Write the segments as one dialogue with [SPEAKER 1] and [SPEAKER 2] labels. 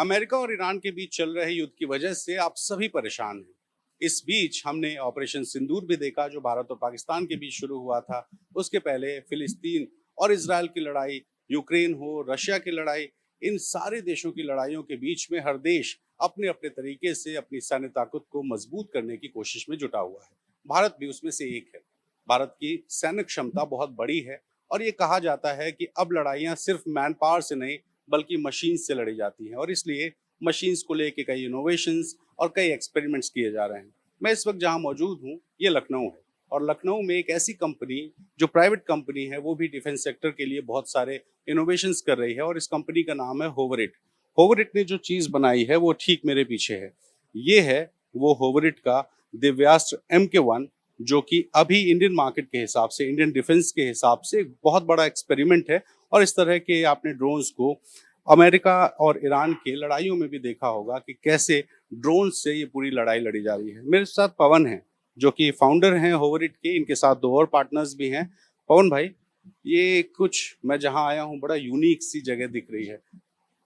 [SPEAKER 1] America और Iran के बीच चल रहे युद्ध की वजह से आप सभी परेशान हैं। इस बीच हमने ऑपरेशन सिंदूर भी देखा, जो भारत और पाकिस्तान के बीच शुरू हुआ था। उसके पहले फिलिस्तीन और इजराइल की लड़ाई, यूक्रेन हो, रशिया की लड़ाई, इन सारे देशों की लड़ाइयों के बीच में हर देश अपने अपने तरीके से अपनी सैन्य ताकत को मजबूत करने की कोशिश में जुटा हुआ है। भारत भी उसमें से एक है। भारत की सैन्य क्षमता बहुत बड़ी है और ये कहा जाता है कि अब लड़ाइयाँ सिर्फ मैन पावर से नहीं बल्कि मशीन्स से लड़ी जाती हैं, और इसलिए मशीन्स को लेके कई इनोवेशंस और कई एक्सपेरिमेंट्स किए जा रहे हैं। मैं इस वक्त जहाँ मौजूद हूँ ये लखनऊ है, और लखनऊ में एक ऐसी कंपनी जो प्राइवेट कंपनी है, वो भी डिफेंस सेक्टर के लिए बहुत सारे इनोवेशंस कर रही है, और इस कंपनी का नाम है होवरिट। होवरिट ने जो चीज़ बनाई है वो ठीक मेरे पीछे है। ये है वो होवरिट का दिव्यास्त्र MK1, जो कि अभी इंडियन मार्केट के हिसाब से, इंडियन डिफेंस के हिसाब से एक बहुत बड़ा एक्सपेरिमेंट है। और इस तरह के आपने ड्रोन्स को अमेरिका और ईरान के लड़ाइयों में भी देखा होगा कि कैसे ड्रोन से ये पूरी लड़ाई लड़ी जा रही है। मेरे साथ पवन है, जो कि फाउंडर हैं होवरिट के। इनके साथ दो और पार्टनर्स भी हैं। पवन भाई, ये कुछ मैं जहाँ आया हूँ बड़ा यूनिक सी जगह दिख रही है।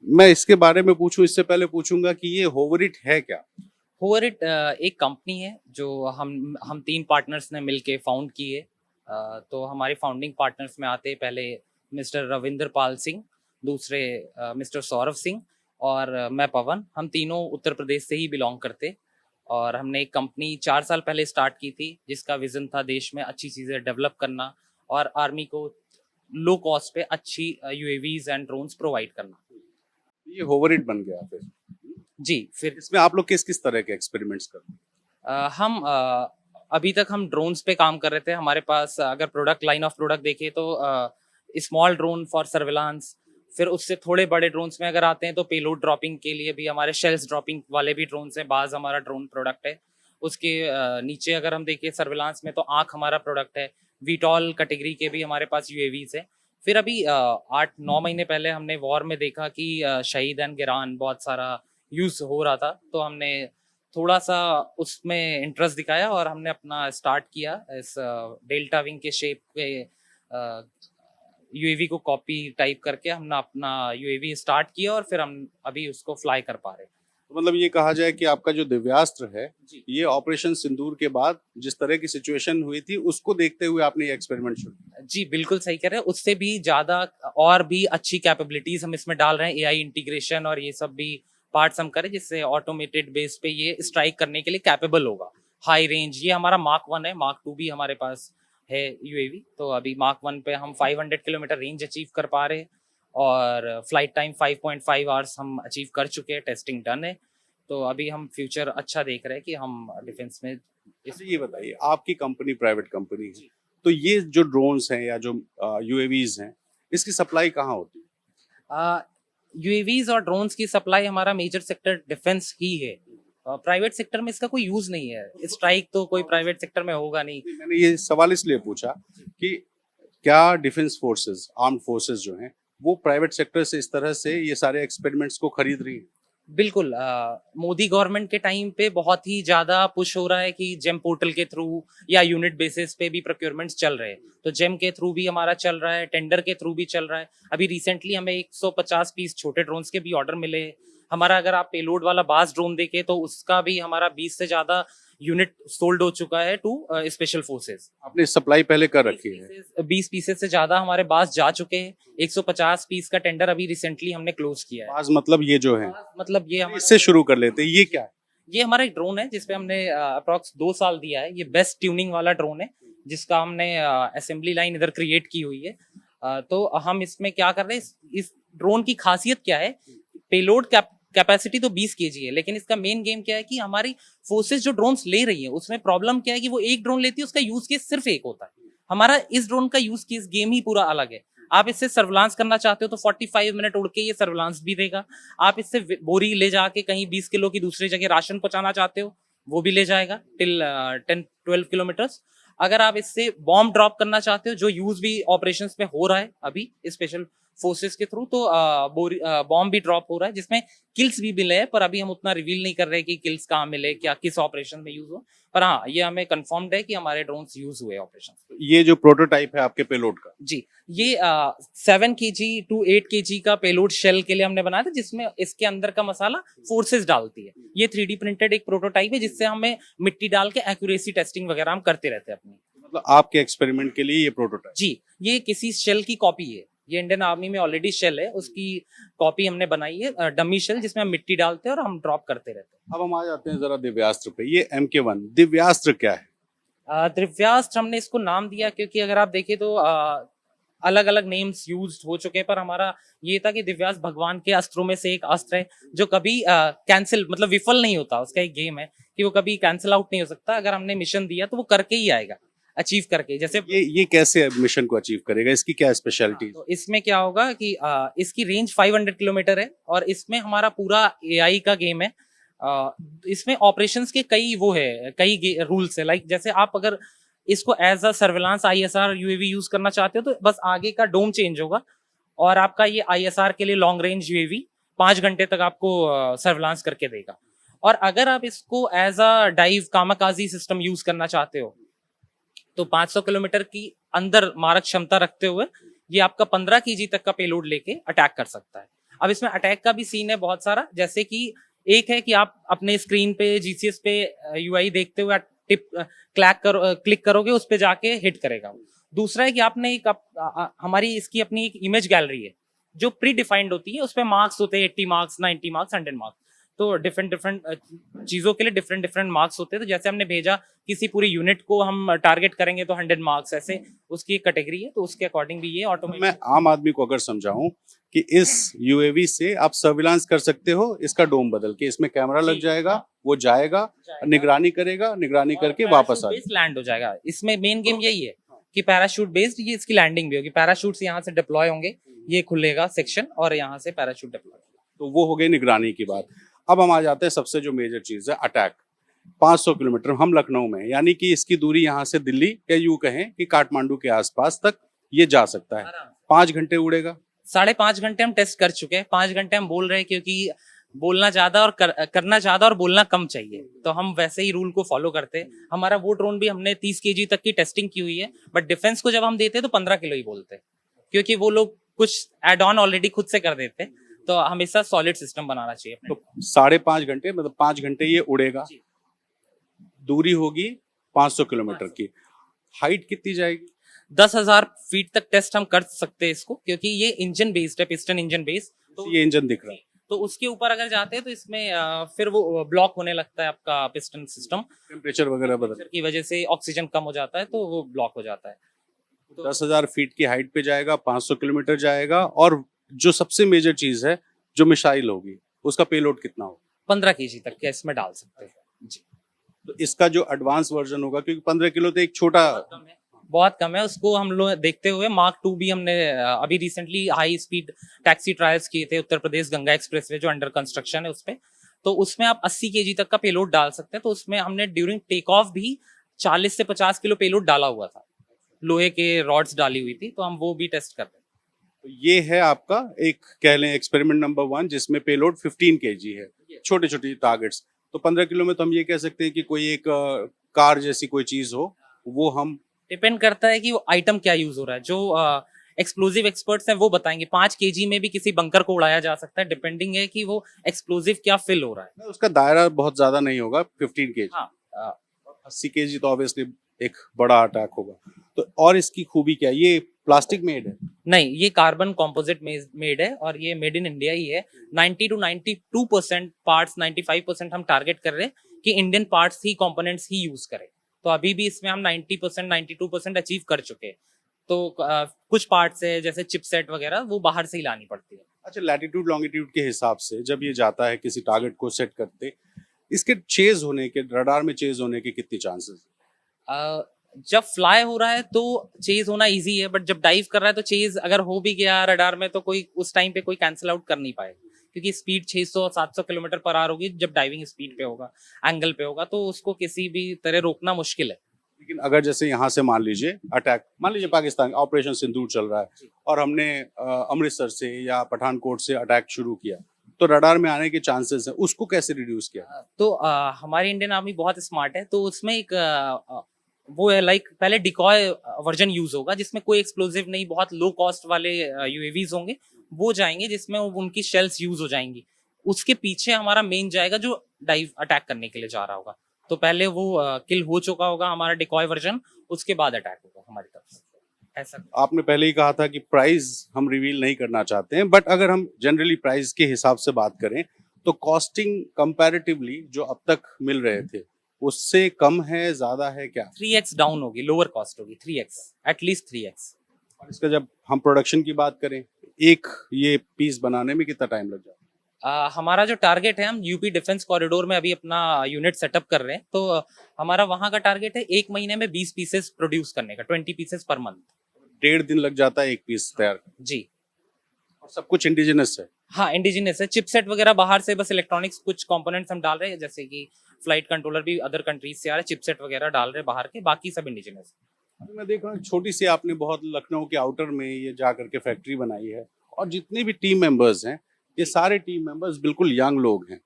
[SPEAKER 1] मैं इसके बारे में पूछूं, इससे पहले पूछूंगा कि ये होवरिट है क्या?
[SPEAKER 2] होवरिट एक कंपनी है जो हम तीन पार्टनर्स ने मिलके फाउंड की है। तो हमारे फाउंडिंग पार्टनर्स में आते हैं पहले मिस्टर रविंदर पाल सिंह, दूसरे मिस्टर सौरभ सिंह, और मैं पवन। हम तीनों उत्तर प्रदेश से ही बिलोंग करते, और हमने एक कंपनी 4 साल पहले स्टार्ट की थी जिसका विजन था देश में अच्छी चीज़ें डेवलप करना और आर्मी को लो कॉस्ट पे अच्छी UAVs एंड ड्रोन्स प्रोवाइड करना।
[SPEAKER 1] ये होवरिट बन गया फिर।
[SPEAKER 2] जी, फिर
[SPEAKER 1] इसमें आप लोग किस किस तरह के एक्सपेरिमेंट्स करते हैं?
[SPEAKER 2] हम अभी तक हम ड्रोन्स पे काम कर रहे थे। हमारे पास अगर प्रोडक्ट लाइन ऑफ प्रोडक्ट देखें तो स्मॉल ड्रोन फॉर सर्विलांस, फिर उससे थोड़े बड़े ड्रोन्स में अगर आते हैं तो पेलोड ड्रॉपिंग के लिए भी हमारे शेल्स ड्रॉपिंग वाले भी ड्रोन्स हैं। बाज हमारा ड्रोन प्रोडक्ट है। उसके नीचे अगर हम देखें सर्विलांस में तो आँख हमारा प्रोडक्ट है। वीटॉल कैटेगरी के भी हमारे पास UAVs है। फिर अभी 8-9 महीने पहले हमने वॉर में देखा कि शहीद एंड गिरान बहुत सारा यूज हो रहा था, तो हमने थोड़ा सा उसमें इंटरेस्ट दिखाया और हमने अपना स्टार्ट किया इस डेल्टा विंग के शेप पे UAV को कॉपी टाइप करके हमने अपना UAV स्टार्ट किया, और फिर हम अभी उसको फ्लाई कर पा रहे हैं।
[SPEAKER 1] तो मतलब ये कहा जाए कि आपका जो दिव्यास्त्र है,
[SPEAKER 2] जी
[SPEAKER 1] ये ऑपरेशन सिंदूर के बाद जिस तरह की सिचुएशन हुई थी उसको देखते हुए आपने ये एक्सपेरिमेंट शुरू किया।
[SPEAKER 2] जी बिल्कुल सही कह रहे हैं। उससे भी ज्यादा और भी अच्छी कैपेबिलिटीज हम इसमें डाल रहे हैं। AI इंटीग्रेशन और ये सब भी पार्ट्स हम करें जिससे ऑटोमेटेड बेस पे ये स्ट्राइक करने के लिए कैपेबल होगा। हाई रेंज, ये हमारा Mark 1 है। Mark 2 भी हमारे पास है UAV। तो अभी Mark 1 पे हम 500 किलोमीटर रेंज अचीव कर पा रहे हैं, और फ्लाइट टाइम 5.5 आवर्स हम अचीव कर चुके हैं। टेस्टिंग डन है। तो अभी हम फ्यूचर अच्छा देख रहे हैं कि हम डिफेंस में
[SPEAKER 1] अच्छा, ये बताइए, आपकी कंपनी प्राइवेट कंपनी है, तो ये जो ड्रोन्स हैं या जो UAVs हैं, इसकी सप्लाई कहाँ होती है?
[SPEAKER 2] UAVs और ड्रोन्स की सप्लाई हमारा मेजर सेक्टर डिफेंस ही है। प्राइवेट सेक्टर में इसका कोई यूज नहीं है। स्ट्राइक तो कोई प्राइवेट सेक्टर में होगा नहीं।
[SPEAKER 1] मैंने ये सवाल इसलिए पूछा कि क्या डिफेंस फोर्सेस, आर्म्ड फोर्सेस जो हैं, वो प्राइवेट सेक्टर से इस तरह से ये सारे एक्सपेरिमेंट्स को खरीद रही हैं?
[SPEAKER 2] बिल्कुल। मोदी गवर्नमेंट के टाइम पे बहुत ही ज्यादा पुश हो रहा है कि जेम पोर्टल के थ्रू या यूनिट बेसिस पे भी प्रोक्योरमेंट्स चल रहे हैं। तो जेम के थ्रू भी हमारा चल रहा है, टेंडर के थ्रू भी चल रहा है। अभी रिसेंटली हमें 150 पीस छोटे ड्रोन्स के भी ऑर्डर मिले हैं। हमारा अगर आप पेलोड वाला बास ड्रोन देखें तो उसका भी हमारा 20 से ज्यादा यूनिट सोल्ड हो चुका है टू स्पेशल फोर्सेस।
[SPEAKER 1] आपने सप्लाई पहले कर रखी है?
[SPEAKER 2] 20 पीसेस से ज्यादा हमारे पास जा चुके हैं। 150 पीस का टेंडर अभी रिसेंटली हमने क्लोज किया है।
[SPEAKER 1] आज मतलब ये जो है,
[SPEAKER 2] मतलब ये
[SPEAKER 1] इससे शुरू कर लेते हैं। ये क्या है?
[SPEAKER 2] ये हमारा एक ड्रोन है जिसपे हमने अप्रॉक्स 2 साल दिया है। ये बेस्ट ट्यूनिंग वाला ड्रोन है जिसका हमने असेंबली लाइन इधर क्रिएट की हुई है। तो हम इसमें क्या कर रहे हैं, इस ड्रोन की खासियत क्या है, पेलोड कैपेसिटी तो 20 kg है, लेकिन इसका मेन गेम क्या है कि हमारी फोर्सेस जो ड्रोन्स ले रही है उसमें प्रॉब्लम क्या है कि वो एक ड्रोन लेती है, उसका यूज केस सिर्फ एक होता है। हमारा इस ड्रोन का यूज केस गेम ही पूरा अलग है। आप इससे सर्विलांस करना चाहते हो तो 45 मिनट उड़ के ये सर्विलांस भी देगा। आप इससे बोरी ले जाके कहीं 20 किलो की दूसरी जगह राशन पहुंचाना चाहते हो, वो भी ले जाएगा टिल 10-12 किलोमीटर्स। अगर आप इससे बॉम्ब ड्रॉप करना चाहते हो, जो यूज भी ऑपरेशंस में हो रहा है अभी स्पेशल फोर्सेस के थ्रू, तो बॉम्ब भी ड्रॉप हो रहा है जिसमें किल्स भी मिले हैं, पर अभी हम उतना रिवील नहीं कर रहे कि किल्स कहाँ मिले, क्या किस ऑपरेशन में यूज हो, पर हाँ ये हमें कंफर्म्ड है कि हमारे ड्रोन्स यूज हुए ऑपरेशन।
[SPEAKER 1] ये जो प्रोटोटाइप है आपके पेलोड का,
[SPEAKER 2] जी, ये 7 kg to 8 kg का पेलोड शेल के लिए हमने बनाया था, जिसमें इसके अंदर का मसाला फोर्सेस डालती है। ये 3D प्रिंटेड एक प्रोटोटाइप है जिससे हमें मिट्टी डाल के एक्यूरेसी टेस्टिंग वगैरह हम करते रहते हैं अपनी।
[SPEAKER 1] मतलब आपके एक्सपेरिमेंट के लिए ये प्रोटोटाइप?
[SPEAKER 2] जी, ये किसी शेल की कॉपी है, ये इंडियन आर्मी में ऑलरेडी शेल है, उसकी कॉपी हमने बनाई है, डमी शेल, जिसमें हम मिट्टी डालते हैं और हम ड्रॉप करते रहते हैं।
[SPEAKER 1] अब हम आ जाते हैं जरा दिव्यास्त्र पे। ये MK1 दिव्यास्त्र क्या है?
[SPEAKER 2] दिव्यास्त्र हमने इसको नाम दिया क्योंकि अगर आप देखें तो अलग अलग नेम्स यूज हो चुके हैं, पर हमारा ये था कि दिव्यास्त्र भगवान के अस्त्रों में से एक अस्त्र है जो कभी कैंसिल मतलब विफल नहीं होता। उसका एक गेम है कि वो कभी कैंसिल आउट नहीं हो सकता, अगर हमने मिशन दिया तो वो करके ही आएगा, अचीव करके। जैसे
[SPEAKER 1] ये कैसे मिशन को अचीव करेगा? इसकी क्या स्पेशलिटी?
[SPEAKER 2] तो इसमें क्या होगा कि इसकी रेंज 500 किलोमीटर है और इसमें हमारा पूरा AI का गेम है। इसमें ऑपरेशंस के कई रूल्स है। लाइक जैसे आप अगर इसको as a surveillance ISR UAV use करना चाहते हो तो बस आगे का डोम चेंज होगा और आपका ये ISR के लिए लॉन्ग रेंज UAV 5 घंटे तक आपको सर्विलांस करके देगा। और अगर आप इसको एज अ डाइव कामाकाजी सिस्टम यूज करना चाहते हो तो 500 किलोमीटर की अंदर मारक क्षमता रखते हुए ये आपका 15 kg तक का पेलोड लेके अटैक कर सकता है। अब इसमें अटैक का भी सीन है बहुत सारा, जैसे कि एक है कि आप अपने स्क्रीन पे GCS पे UI देखते हुए टिप क्लिक करोगे, उस पे जाके हिट करेगा। दूसरा है कि आपने हमारी इसकी अपनी एक इमेज गैलरी है जो प्री डिफाइंड होती है, उस पे मार्क्स होते हैं 80 मार्क्स, 90 मार्क्स, 100 मार्क्स। तो डिफरेंट चीजों के लिए डिफरेंट मार्क्स होते हैं। तो जैसे हमने भेजा किसी पूरी यूनिट को हम टारगेट करेंगे तो 100 मार्क्स, ऐसे उसकी एक कैटेगरी है, तो उसके अकॉर्डिंग भी ये ऑटोमेटिक।
[SPEAKER 1] मैं आम आदमी को अगर समझाऊं कि इस UAV से आप सर्विलांस कर सकते हो, इसका डोम बदल के इसमें कैमरा लग जाएगा, वो जाएगा, निगरानी करेगा, निगरानी करके वापस आ जाएगा,
[SPEAKER 2] लैंड हो जाएगा। इसमें मेन गेम यही है कि पैराशूट बेस्ड ये इसकी लैंडिंग भी होगी। पैराशूट्स यहाँ से डिप्लॉय होंगे, ये खुलेगा सेक्शन और यहाँ से पैराशूट डिप्लॉय।
[SPEAKER 1] तो वो हो गई निगरानी की बात। अब हम आ जाते हैं सबसे जो मेजर चीज है, अटैक। 500 किलोमीटर हम लखनऊ में, यानी कि इसकी दूरी यहाँ से दिल्ली या यूं कहें कि काठमांडू के आसपास तक ये जा सकता है। 5 घंटे उड़ेगा।
[SPEAKER 2] 5.5 घंटे हम टेस्ट कर चुके हैं। 5 घंटे हम बोल रहे हैं क्योंकि बोलना ज्यादा और करना ज्यादा और बोलना कम चाहिए, तो हम वैसे ही रूल को फॉलो करते हैं। हमारा वो ड्रोन भी हमने 30 kg तक की टेस्टिंग की हुई है, बट डिफेंस को जब हम देते हैं तो 15 किलो ही बोलते हैं, क्योंकि वो लोग कुछ एड ऑन ऑलरेडी खुद से कर देते हैं। तो हमेशा सॉलिड सिस्टम बनाना चाहिए।
[SPEAKER 1] तो 5.5 घंटे मतलब 5 घंटे ये उड़ेगा। दूरी होगी 500 किलोमीटर की। हाइट कितनी जाएगी?
[SPEAKER 2] 10,000 फीट तक टेस्ट हम कर सकते हैं इसको, क्योंकि ये इंजन बेस्ड है, पिस्टन इंजन बेस्ड।
[SPEAKER 1] तो ये इंजन दिख रहा है,
[SPEAKER 2] तो उसके ऊपर अगर जाते हैं तो इसमें फिर वो ब्लॉक होने लगता है आपका पिस्टन सिस्टम,
[SPEAKER 1] टेम्परेचर वगैरह बदल
[SPEAKER 2] की वजह से ऑक्सीजन कम हो जाता है तो वो ब्लॉक हो जाता है। तो
[SPEAKER 1] 10,000 फीट की हाइट पे जाएगा, 500 किलोमीटर जाएगा। और जो सबसे मेजर चीज है, जो मिसाइल होगी, उसका पेलोड कितना होगा?
[SPEAKER 2] 15 kg तक के इसमें डाल सकते हैं जी।
[SPEAKER 1] तो इसका जो एडवांस वर्जन होगा, क्योंकि 15 किलो तो एक छोटा,
[SPEAKER 2] बहुत कम है, उसको हम लोग देखते हुए Mark 2 भी हमने अभी recently high speed taxi trials किए थे उत्तर प्रदेश गंगा एक्सप्रेसवे जो अंडर कंस्ट्रक्शन है उस पे। तो उसमें आप 80 kg तक का पेलोड डाल सकते हैं। तो उसमें हमने ड्यूरिंग टेक ऑफ भी 40 से 50 किलो पेलोड डाला हुआ था, लोहे के रॉड्स डाली हुई थी, तो हम वो भी टेस्ट करते हैं।
[SPEAKER 1] तो ये है आपका एक कह लें एक्सपेरिमेंट नंबर 1, जिसमें पेलोड 15 kg है, छोटे छोटे टारगेट्स। तो 15 किलो में तो हम ये कह सकते हैं कि कोई एक कार जैसी कोई चीज हो, वो हम
[SPEAKER 2] डिपेंड करता है कि वो आइटम क्या यूज हो रहा है। जो एक्सप्लोजिव एक्सपर्ट्स हैं वो बताएंगे 5 kg में भी किसी बंकर को उड़ाया जा सकता है, डिपेंडिंग है कि वो एक्सप्लोजिव क्या फिल हो रहा है।
[SPEAKER 1] उसका दायरा बहुत ज्यादा नहीं होगा, 15 kg।
[SPEAKER 2] हाँ,
[SPEAKER 1] 80 kg तो ऑब्वियसली एक बड़ा अटैक होगा। तो और इसकी खूबी क्या है? ये प्लास्टिक मेड है?
[SPEAKER 2] नहीं, ये कार्बन कॉम्पोजिट मेड है और ये मेड इन इंडिया ही है। 90 to 92% पार्ट्स, 95% हम टारगेट कर रहे हैं कि इंडियन पार्ट्स ही, कंपोनेंट्स ही यूज करें। तो अभी भी इसमें हम 90% 92% अचीव कर चुके हैं। तो कुछ पार्ट्स है जैसे चिपसेट वगैरह, वो बाहर से ही लानी पड़ती है।
[SPEAKER 1] अच्छा, लैटिट्यूड लॉन्गिट्यूड के हिसाब से जब ये जाता है किसी टारगेट को सेट करते, इसके चेज होने के, रडार में चेज होने के कितनी चांसेस?
[SPEAKER 2] जब फ्लाई हो रहा है तो चेज होना इजी है, बट जब डाइव कर रहा है तो चेज अगर हो भी गया रडार में तो कोई उस टाइम पे कोई कैंसिल आउट कर नहीं पाएगा, क्योंकि स्पीड 600-700 किलोमीटर पर आवर होगी जब डाइविंग स्पीड पे होगा, एंगल पे होगा, तो उसको किसी भी तरह रोकना मुश्किल है।
[SPEAKER 1] लेकिन अगर जैसे यहाँ से मान लीजिए अटैक, मान लीजिए पाकिस्तान ऑपरेशन सिंदूर चल रहा है और हमने अमृतसर से या पठानकोट से अटैक शुरू किया, तो रडार में आने के चांसेस है, उसको कैसे रिड्यूस किया?
[SPEAKER 2] तो हमारी इंडियन आर्मी बहुत स्मार्ट है, तो उसमें एक वो है, लाइक पहले डिकॉय वर्जन यूज होगा जिसमें कोई एक्सप्लोजिव नहीं, बहुत लो कॉस्ट वाले यूएवीज होंगे, वो जाएंगे जिसमें उनकी शेल्स यूज हो जाएंगी। उसके पीछे हमारा मेन जाएगा जो डाइव अटैक करने के लिए जा रहा होगा। तो पहले वो किल हो चुका होगा हमारा डिकॉय वर्जन, उसके बाद अटैक होगा हमारी तरफ से। ऐसा
[SPEAKER 1] आपने पहले ही कहा था कि प्राइस हम रिवील नहीं करना चाहते हैं, बट अगर हम जनरली प्राइस के हिसाब से बात करें तो कॉस्टिंग कंपैरेटिवली जो अब तक मिल रहे थे उससे कम है, ज्यादा है, क्या?
[SPEAKER 2] 3x डाउन होगी, लोअर कॉस्ट होगी, 3x, एटलीस्ट 3x।
[SPEAKER 1] और इसका जब हम प्रोडक्शन की बात करें, एक ये पीस बनाने में कितना टाइम लग जाता है?
[SPEAKER 2] हमारा जो टारगेट है, हम यूपी डिफेंस कॉरिडोर में अभी अपना यूनिट सेटअप कर रहे हैं, तो हमारा वहां का टारगेट है 1 महीने में 20 पीसेस प्रोड्यूस करने का, 20 पीसेस पर मंथ।
[SPEAKER 1] 1.5 दिन लग जाता है एक पीस तैयार करने।
[SPEAKER 2] जी
[SPEAKER 1] और सब कुछ इंडिजिनस है?
[SPEAKER 2] हाँ, इंडिजिनस है। चिपसेट वगैरह बाहर से, बस इलेक्ट्रॉनिक्स कुछ कंपोनेंट्स हम डाल रहे हैं, जैसे कि फ्लाइट कंट्रोलर भी अदर कंट्रीज से आ रहे हैं, चिपसेट वगैरह डाल रहे हैं बाहर के, बाकी सब इंडिजिनस।
[SPEAKER 1] अभी मैं देख रहा हूँ छोटी सी आपने बहुत लखनऊ के आउटर में ये जा करके फैक्ट्री बनाई है, और जितने भी टीम मेंबर्स हैं ये सारे टीम मेंबर्स बिल्कुल यंग लोग हैं,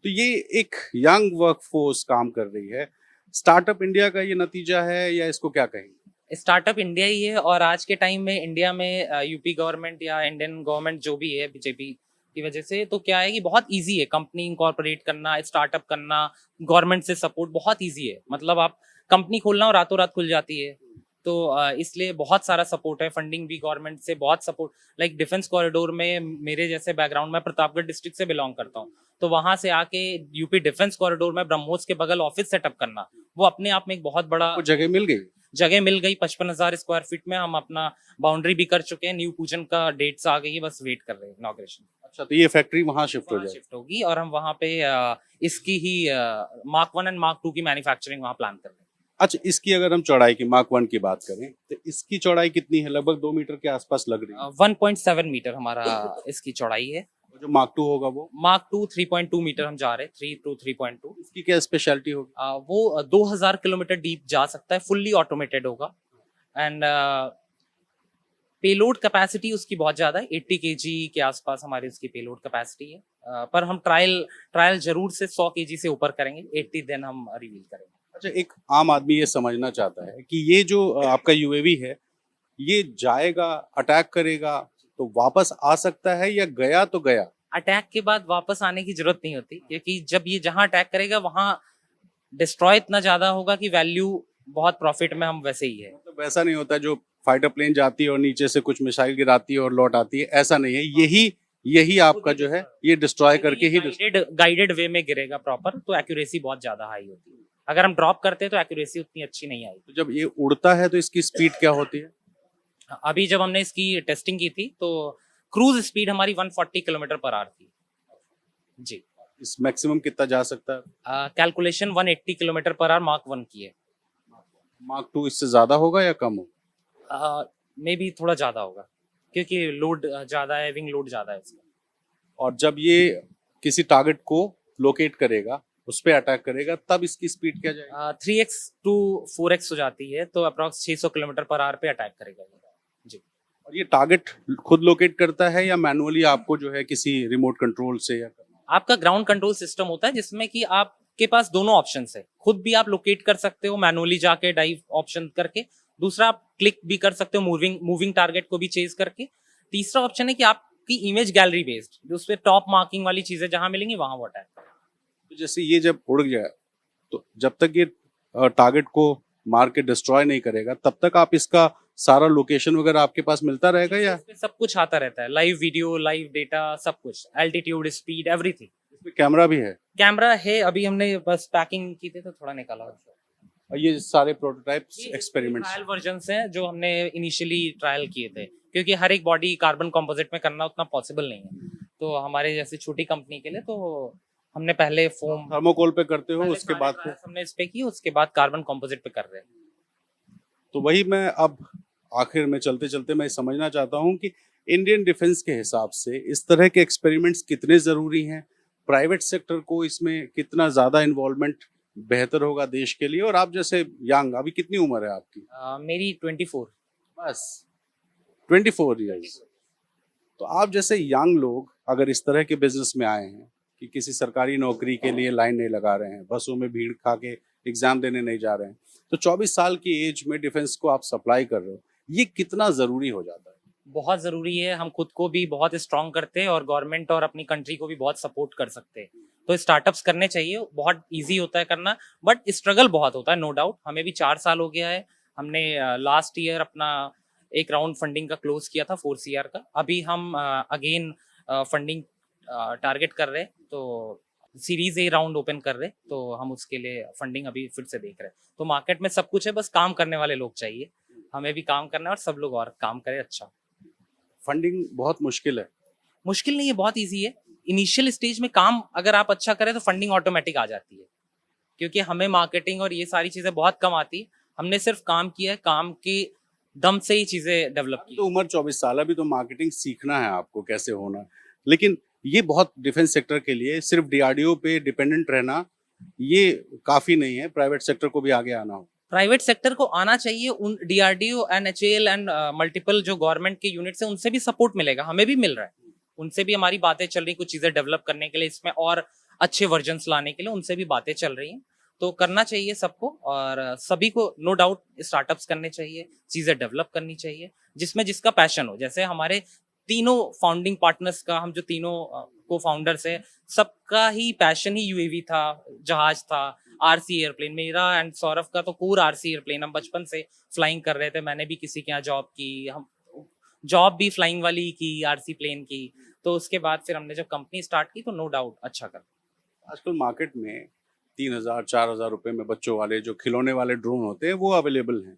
[SPEAKER 1] तो ये एक यंग वर्कफोर्स काम कर रही है। स्टार्टअप इंडिया का ये नतीजा है या इसको क्या कहेंगे?
[SPEAKER 2] स्टार्टअप इंडिया ही है, और आज के टाइम में इंडिया में यूपी गवर्नमेंट या इंडियन गवर्नमेंट जो भी है बीजेपी की वजह से, तो क्या है कि बहुत इजी है कंपनी इनकॉर्पोरेट करना, स्टार्टअप करना, गवर्नमेंट से सपोर्ट बहुत इजी है। मतलब आप कंपनी खोलना और रातों रात खुल जाती है, तो इसलिए बहुत सारा सपोर्ट है, फंडिंग भी गवर्नमेंट से बहुत सपोर्ट। लाइक डिफेंस कॉरिडोर में मेरे जैसे बैकग्राउंड में प्रतापगढ़ डिस्ट्रिक्ट से बिलोंग करता हूँ, तो वहां से आके यूपी डिफेंस कॉरिडोर में ब्रह्मोस के बगल ऑफिस सेटअप करना, वो अपने आप में एक बहुत बड़ा
[SPEAKER 1] वो जगह मिल गई?
[SPEAKER 2] जगह मिल गई। 55,000 स्क्वायर फीट में हम अपना बाउंड्री भी कर चुके हैं, न्यू पूजन का डेट्स आ गई है, बस वेट कर रहे हैं इनॉग्रेशन।
[SPEAKER 1] अच्छा, तो ये फैक्ट्री वहां शिफ्ट हो
[SPEAKER 2] वहाँ
[SPEAKER 1] जाएगी?
[SPEAKER 2] शिफ्ट होगी, और हम वहाँ पे इसकी ही मार्क 1 एंड मार्क 2 की मैन्युफैक्चरिंग वहाँ प्लान कर रहे हैं।
[SPEAKER 1] अच्छा, इसकी अगर हम चौड़ाई की मार्क 1 की बात करें तो इसकी चौड़ाई कितनी है? लगभग 2 मीटर के आसपास लग रही है।
[SPEAKER 2] 1.7 मीटर हमारा इसकी चौड़ाई है।
[SPEAKER 1] और जो मार्क 2 होगा वो?
[SPEAKER 2] मार्क 2 3.2 मीटर हम जा रहे हैं, 3 to 3.2।
[SPEAKER 1] इसकी क्या स्पेशलिटी होगी?
[SPEAKER 2] वो 2000 किलोमीटर डीप जा सकता है, फुल्ली ऑटोमेटेड होगा, एंड पेलोड कैपेसिटी उसकी बहुत ज्यादा है, 80 kg के आसपास हमारी उसकी पेलोड कैपेसिटी है। पर हम ट्रायल जरूर से 100 kg से ऊपर करेंगे, 80 दिन हम रिवील करेंगे।
[SPEAKER 1] अच्छा, एक आम आदमी ये समझना चाहता है कि ये जो आपका यूएवी है ये जाएगा, अटैक करेगा, तो वापस आ सकता है या गया तो गया?
[SPEAKER 2] अटैक के बाद वापस आने की जरूरत नहीं होती, क्योंकि जब ये जहां अटैक करेगा वहां डिस्ट्रॉय इतना ज्यादा होगा कि वैल्यू बहुत प्रॉफिट में हम वैसे ही है।
[SPEAKER 1] मतलब वैसा नहीं होता जो फाइटर प्लेन जाती है और नीचे से कुछ मिसाइल गिराती है और लौट आती है, ऐसा नहीं है। यही आपका जो है ये डिस्ट्रॉय करके ही
[SPEAKER 2] गाइडेड वे में गिरेगा प्रॉपर, तो एक्यूरेसी बहुत ज्यादा हाई होती है। अगर हम ड्रॉप करते हैं तो एक्यूरेसी उतनी अच्छी नहीं आई।
[SPEAKER 1] तो जब ये उड़ता है तो इसकी स्पीड क्या होती है?
[SPEAKER 2] अभी जब हमने इसकी टेस्टिंग की थी तो क्रूज स्पीड हमारी 140 किलोमीटर पर आवर थी जी।
[SPEAKER 1] इस मैक्सिमम कितना जा सकता है?
[SPEAKER 2] Calculation 180 kilometre per hour mark 1 की है।
[SPEAKER 1] मार्क 2 इससे ज्यादा होगा या कम होगा?
[SPEAKER 2] मे बी थोड़ा ज्यादा होगा, क्योंकि लोड ज्यादा है, विंग लोड ज्यादा है इसमें।
[SPEAKER 1] और जब ये किसी टारगेट को लोकेट करेगा, उस पे अटैक करेगा, तब इसकी स्पीड क्या जाएगी?
[SPEAKER 2] 3x to 4x हो जाती है, तो अप्रॉक्स 600 किलोमीटर पर आवर पे अटैक करेगा जी।
[SPEAKER 1] और ये टारगेट खुद लोकेट करता है या मैनुअली आपको जो है किसी रिमोट कंट्रोल से या?
[SPEAKER 2] आपका ग्राउंड कंट्रोल सिस्टम होता है जिसमें कि आपके पास दोनों ऑप्शन है, खुद भी आप लोकेट कर सकते हो मैनुअली जाके डाइव ऑप्शन करके, दूसरा आप क्लिक भी कर सकते हो मूविंग टारगेट को भी चेज करके, तीसरा ऑप्शन है कि आपकी इमेज गैलरी बेस्ड उस पे टॉप मार्किंग वाली चीजें जहां मिलेंगी वहां वो अटैक।
[SPEAKER 1] तो जैसे ये जब उड़ गया, तो जब तक ये टारगेट को मार के डिस्ट्रॉय नहीं करेगा तब तक आप इसका सारा लोकेशन वगैरह आपके पास मिलता रहेगा या?
[SPEAKER 2] इसमें सब कुछ आता रहता है, लाइव वीडियो, लाइव डेटा, सब कुछ, एल्टीट्यूड, स्पीड, एवरीथिंग।
[SPEAKER 1] इसमें कैमरा भी है?
[SPEAKER 2] कैमरा है, अभी हमने बस पैकिंग की थी तो थोड़ा निकाला।
[SPEAKER 1] और ये सारे प्रोटोटाइप्स एक्सपेरिमेंट्स
[SPEAKER 2] ट्रायल वर्जन्स हैं जो हमने इनिशियली ट्रायल किए थे, क्योंकि हर एक बॉडी कार्बन कंपोजिट में करना उतना पॉसिबल नहीं है, तो हमारे जैसी छोटी कंपनी के लिए तो हमने पहले फोम
[SPEAKER 1] थर्मोकोल पे करते हो, उसके बाद फिर
[SPEAKER 2] हमने इस पे की, उसके बाद कार्बन कंपोजिट पे कर रहे हैं।
[SPEAKER 1] तो वही मैं अब आखिर में चलते चलते मैं समझना चाहता हूँ कि इंडियन डिफेंस के हिसाब से इस तरह के एक्सपेरिमेंट्स कितने जरूरी हैं, प्राइवेट सेक्टर को इसमें कितना ज्यादा इन्वॉल्वमेंट बेहतर होगा देश के लिए। और आप जैसे यंग, अभी कितनी उम्र है आपकी?
[SPEAKER 2] मेरी 24।
[SPEAKER 1] बस 24 ईयर्स। तो आप जैसे यंग लोग अगर इस तरह के बिजनेस में आए हैं कि किसी सरकारी नौकरी के लिए लाइन नहीं लगा रहे हैं, बसों में भीड़ खा के एग्जाम देने नहीं जा रहे हैं, तो 24 साल की एज में डिफेंस को आप सप्लाई कर रहे हो, ये कितना जरूरी हो जाता है?
[SPEAKER 2] बहुत ज़रूरी है। हम खुद को भी बहुत स्ट्रॉन्ग करते हैं और गवर्नमेंट और अपनी कंट्री को भी बहुत सपोर्ट कर सकते हैं। तो स्टार्टअप्स करने चाहिए, बहुत ईज़ी होता है करना, बट स्ट्रगल बहुत होता है, नो डाउट। हमें भी 4 साल हो गया है। हमने लास्ट ईयर अपना एक राउंड फंडिंग का क्लोज़ किया था 4 सीआर का। अभी हम अगेन फंडिंग टारगेट कर रहे हैं, तो सीरीज़ ए राउंड ओपन कर रहे हैं, तो हम उसके लिए फंडिंग अभी फिर से देख रहे हैं। तो मार्केट में सब कुछ है, बस काम करने वाले लोग चाहिए। हमें भी काम करना है और सब लोग और काम करें अच्छा।
[SPEAKER 1] फंडिंग बहुत मुश्किल है।
[SPEAKER 2] मुश्किल नहीं है, बहुत इजी है। इनिशियल स्टेज में काम अगर आप अच्छा करें तो फंडिंग ऑटोमेटिक आ जाती है, क्योंकि हमें मार्केटिंग और ये सारी चीजें बहुत कम आती है। हमने सिर्फ काम किया है, काम के दम से ही चीजें डेवलप की।
[SPEAKER 1] तो उम्र 24 साल, अभी तो मार्केटिंग सीखना है आपको कैसे होना है। लेकिन ये बहुत डिफेंस सेक्टर के लिए सिर्फ डीआरडीओ पे डिपेंडेंट रहना ये काफी नहीं है, प्राइवेट सेक्टर को भी आगे आना हो।
[SPEAKER 2] प्राइवेट सेक्टर को आना चाहिए। उन डीआरडीओ, एनएचएएल एंड मल्टीपल जो गवर्नमेंट के यूनिट्स हैं उनसे भी सपोर्ट मिलेगा, हमें भी मिल रहा है। उनसे भी हमारी बातें चल रही, कुछ चीजें डेवलप करने के लिए, इसमें और अच्छे वर्जन्स लाने के लिए उनसे भी बातें चल रही हैं। तो करना चाहिए सबको, और सभी को नो डाउट स्टार्टअप्स करने चाहिए, चीजें डेवलप करनी चाहिए, जिसमें जिसका पैशन हो। जैसे हमारे तीनों फाउंडिंग पार्टनर्स का, हम जो तीनों को फाउंडर्स है, सबका ही पैशन ही यूएवी था, जहाज था, आरसी एयरप्लेन। मेरा एंड सौरभ का तो कोर आरसी एयरप्लेन, हम बचपन से फ्लाइंग कर रहे थे। मैंने भी किसी के यहाँ जॉब की, हम जॉब भी फ्लाइंग वाली की, आरसी प्लेन की। तो उसके बाद फिर हमने जब कंपनी स्टार्ट की तो नो डाउट अच्छा कर।
[SPEAKER 1] आजकल मार्केट में 3,000-4,000 रुपए में बच्चों वाले जो खिलौने वाले ड्रोन होते हैं वो अवेलेबल हैं।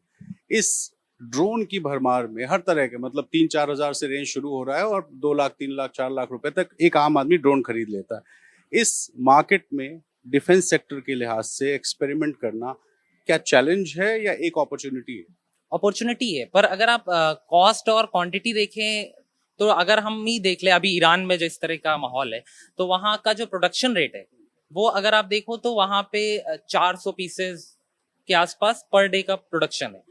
[SPEAKER 1] इस ड्रोन की भरमार में हर तरह के, मतलब 3-4 हजार से रेंज शुरू हो रहा है और 2 लाख, 3 लाख, 4 लाख रुपए तक एक आम आदमी ड्रोन खरीद लेता है। इस मार्केट में डिफेंस सेक्टर के लिहाज से एक्सपेरिमेंट करना क्या चैलेंज है या एक अपॉर्चुनिटी है?
[SPEAKER 2] अपॉर्चुनिटी है, पर अगर आप कॉस्ट और क्वांटिटी देखें तो अगर हम ही देख ले, अभी ईरान में जो इस तरह का माहौल है, तो वहाँ का जो प्रोडक्शन रेट है वो अगर आप देखो तो वहाँ पे 400 पीसेस के आसपास पर डे का प्रोडक्शन है।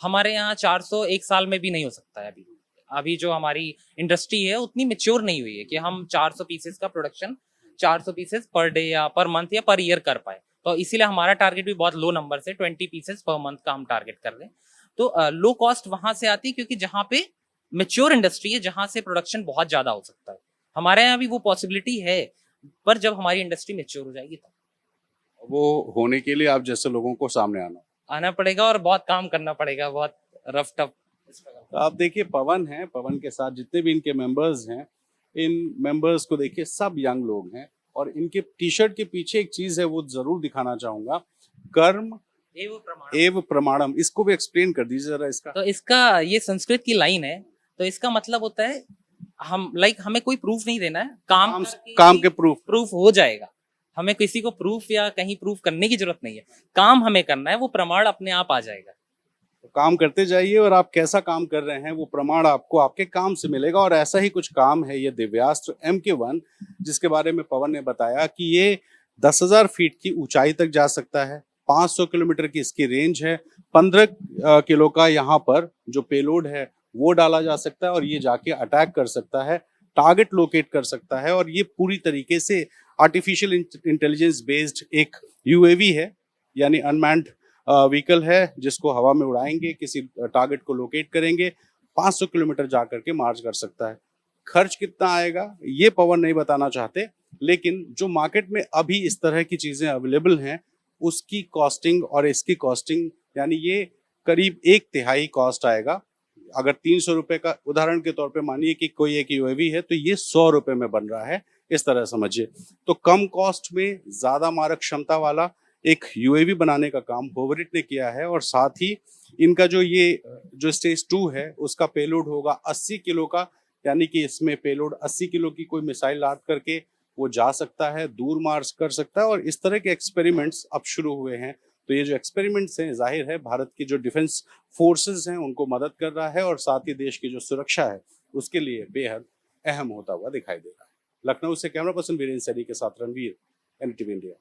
[SPEAKER 2] हमारे यहाँ 400 एक साल में भी नहीं हो सकता है। अभी अभी जो हमारी इंडस्ट्री है उतनी मेच्योर नहीं हुई है कि हम 400 पीसेस का प्रोडक्शन 400 पीसेस पर डे या पर मंथ या पर ईयर कर पाए। तो इसीलिए हमारा टारगेट भी बहुत लो नंबर से 20 पीसेस पर मंथ का हम टारगेट कर रहे हैं। तो लो कॉस्ट वहां से आती है, क्योंकि जहाँ पे मेच्योर इंडस्ट्री है, जहां से प्रोडक्शन बहुत ज्यादा हो सकता है। हमारे यहाँ भी वो पॉसिबिलिटी है, पर जब हमारी इंडस्ट्री मेच्योर हो जाएगी तब
[SPEAKER 1] वो होने के लिए आप जैसे लोगों को सामने
[SPEAKER 2] आना पड़ेगा और बहुत काम करना पड़ेगा, बहुत रफ टफ।
[SPEAKER 1] तो आप देखिए पवन है, पवन के साथ जितने भी इनके मेंबर्स हैं, इन मेंबर्स को देखिए, सब यंग लोग हैं और इनके टी शर्ट के पीछे एक चीज है वो जरूर दिखाना चाहूंगा, कर्म एव प्रमाणम। इसको भी एक्सप्लेन कर दीजिए जरा इसका।
[SPEAKER 2] तो इसका ये संस्कृत की लाइन है, तो इसका मतलब होता है हम हमें कोई प्रूफ नहीं देना है, काम
[SPEAKER 1] के
[SPEAKER 2] प्रूफ हो जाएगा। हमें किसी को प्रूफ या कहीं प्रूफ करने की जरूरत नहीं है, काम हमें करना है, वो प्रमाण अपने आप आ जाएगा।
[SPEAKER 1] तो काम करते जाइए और आप कैसा काम कर रहे हैं वो प्रमाण आपको आपके काम से मिलेगा। और ऐसा ही कुछ काम है ये दिव्यास्त्र MK1, जिसके बारे में पवन ने बताया कि ये 10,000 फीट की ऊंचाई तक जा सकता है, 500 किलोमीटर की इसकी रेंज है, 15 किलो का यहाँ पर जो पेलोड है वो डाला जा सकता है और ये जाके अटैक कर सकता है, टारगेट लोकेट कर सकता है। और ये पूरी तरीके से आर्टिफिशियल इंटेलिजेंस बेस्ड एक UAV है, यानी अनमैन्ड व्हीकल है, जिसको हवा में उड़ाएंगे, किसी टारगेट को लोकेट करेंगे, 500 किलोमीटर जाकर के मार्च कर सकता है। खर्च कितना आएगा ये पवन नहीं बताना चाहते, लेकिन जो मार्केट में अभी इस तरह की चीजें अवेलेबल हैं उसकी कॉस्टिंग और इसकी कॉस्टिंग, यानी ये करीब 1/3 कॉस्ट आएगा। अगर 300 रुपए का उदाहरण के तौर पे मानिए कि कोई एक UAV है तो ये 100 रुपए में बन रहा है, इस तरह समझिए। तो कम कॉस्ट में ज्यादा मारक क्षमता वाला एक UAV बनाने का काम होवरिट ने किया है। और साथ ही इनका जो स्टेज 2 है उसका पेलोड होगा 80 किलो का, यानी कि इसमें पेलोड 80 किलो की कोई मिसाइल लाद करके वो जा सकता है, दूर मार्च कर सकता है। और इस तरह के एक्सपेरिमेंट्स अब शुरू हुए हैं। तो ये जो एक्सपेरिमेंट्स हैं जाहिर है भारत की जो डिफेंस फोर्सेस हैं उनको मदद कर रहा है और साथ ही देश की जो सुरक्षा है उसके लिए बेहद अहम होता हुआ दिखाई दे रहा है। लखनऊ से कैमरा पर्सन वीरेंद्र सैनी के साथ रणवीर, NDTV इंडिया।